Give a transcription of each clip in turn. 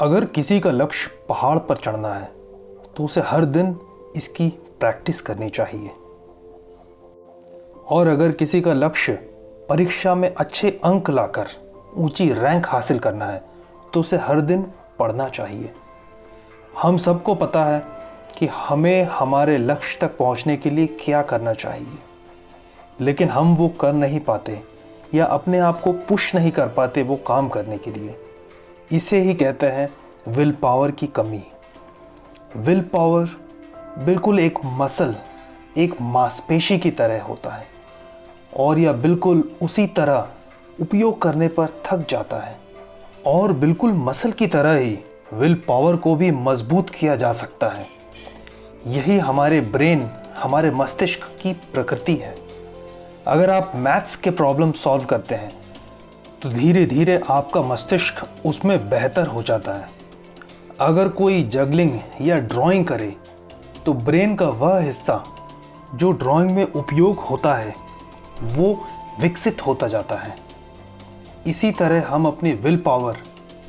अगर किसी का लक्ष्य पहाड़ पर चढ़ना है तो उसे हर दिन इसकी प्रैक्टिस करनी चाहिए। और अगर किसी का लक्ष्य परीक्षा में अच्छे अंक लाकर ऊंची रैंक हासिल करना है तो उसे हर दिन पढ़ना चाहिए। हम सबको पता है कि हमें हमारे लक्ष्य तक पहुंचने के लिए क्या करना चाहिए, लेकिन हम वो कर नहीं पाते या अपने आप को पुश नहीं कर पाते वो काम करने के लिए। इसे ही कहते हैं विल पावर की कमी। विल पावर बिल्कुल एक मसल, एक मांसपेशी की तरह होता है और यह बिल्कुल उसी तरह उपयोग करने पर थक जाता है। और बिल्कुल मसल की तरह ही विल पावर को भी मजबूत किया जा सकता है। यही हमारे ब्रेन, हमारे मस्तिष्क की प्रकृति है। अगर आप मैथ्स के प्रॉब्लम सॉल्व करते हैं तो धीरे धीरे आपका मस्तिष्क उसमें बेहतर हो जाता है। अगर कोई जगलिंग या ड्राइंग करे तो ब्रेन का वह हिस्सा जो ड्राइंग में उपयोग होता है वो विकसित होता जाता है। इसी तरह हम अपनी विल पावर,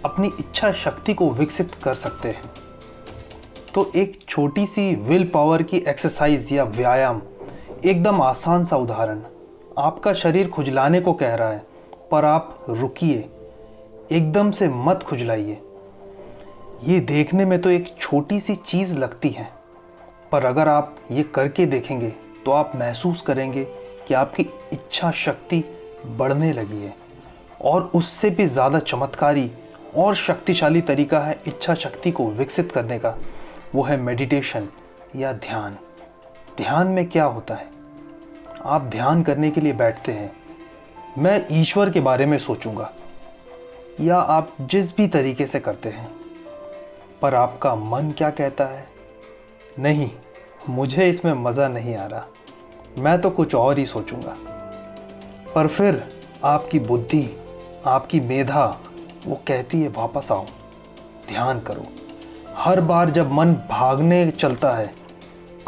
अपनी इच्छा शक्ति को विकसित कर सकते हैं। तो एक छोटी सी विल पावर की एक्सरसाइज या व्यायाम, एकदम आसान सा उदाहरण। आपका शरीर खुजलाने को कह रहा है पर आप रुकिए, एकदम से मत खुजलाइए। ये देखने में तो एक छोटी सी चीज़ लगती है, पर अगर आप ये करके देखेंगे तो आप महसूस करेंगे कि आपकी इच्छा शक्ति बढ़ने लगी है। और उससे भी ज़्यादा चमत्कारी और शक्तिशाली तरीका है इच्छा शक्ति को विकसित करने का, वो है मेडिटेशन या ध्यान। ध्यान में क्या होता है? आप ध्यान करने के लिए बैठते हैं, मैं ईश्वर के बारे में सोचूंगा, या आप जिस भी तरीके से करते हैं, पर आपका मन क्या कहता है? नहीं, मुझे इसमें मज़ा नहीं आ रहा, मैं तो कुछ और ही सोचूंगा। पर फिर आपकी बुद्धि, आपकी मेधा वो कहती है वापस आओ, ध्यान करो। हर बार जब मन भागने चलता है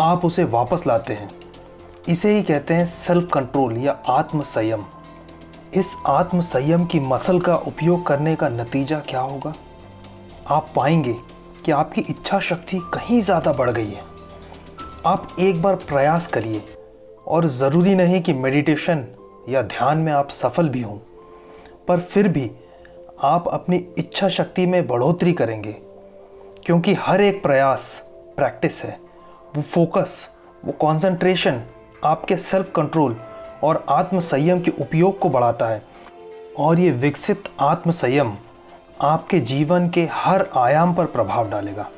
आप उसे वापस लाते हैं। इसे ही कहते हैं सेल्फ कंट्रोल या आत्म संयम। इस आत्म संयम की मसल का उपयोग करने का नतीजा क्या होगा? आप पाएंगे कि आपकी इच्छा शक्ति कहीं ज़्यादा बढ़ गई है। आप एक बार प्रयास करिए, और ज़रूरी नहीं कि मेडिटेशन या ध्यान में आप सफल भी हों, पर फिर भी आप अपनी इच्छा शक्ति में बढ़ोतरी करेंगे, क्योंकि हर एक प्रयास प्रैक्टिस है। वो फोकस, वो कंसंट्रेशन आपके सेल्फ कंट्रोल और आत्म संयम के उपयोग को बढ़ाता है। और ये विकसित आत्म संयम आपके जीवन के हर आयाम पर प्रभाव डालेगा।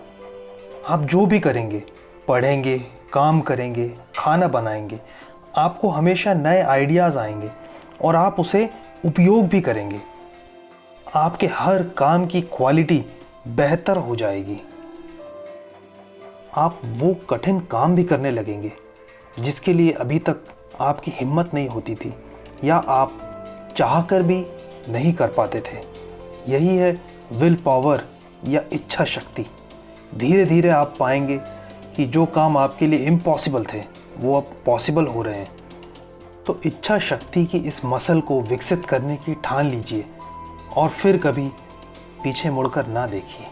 आप जो भी करेंगे, पढ़ेंगे, काम करेंगे, खाना बनाएंगे, आपको हमेशा नए आइडियाज़ आएंगे और आप उसे उपयोग भी करेंगे। आपके हर काम की क्वालिटी बेहतर हो जाएगी। आप वो कठिन काम भी करने लगेंगे जिसके लिए अभी तक आपकी हिम्मत नहीं होती थी, या आप चाहकर भी नहीं कर पाते थे। यही है विल पावर या इच्छा शक्ति। धीरे धीरे आप पाएंगे कि जो काम आपके लिए इम्पॉसिबल थे वो अब पॉसिबल हो रहे हैं। तो इच्छा शक्ति की इस मसल को विकसित करने की ठान लीजिए और फिर कभी पीछे मुड़कर ना देखिए।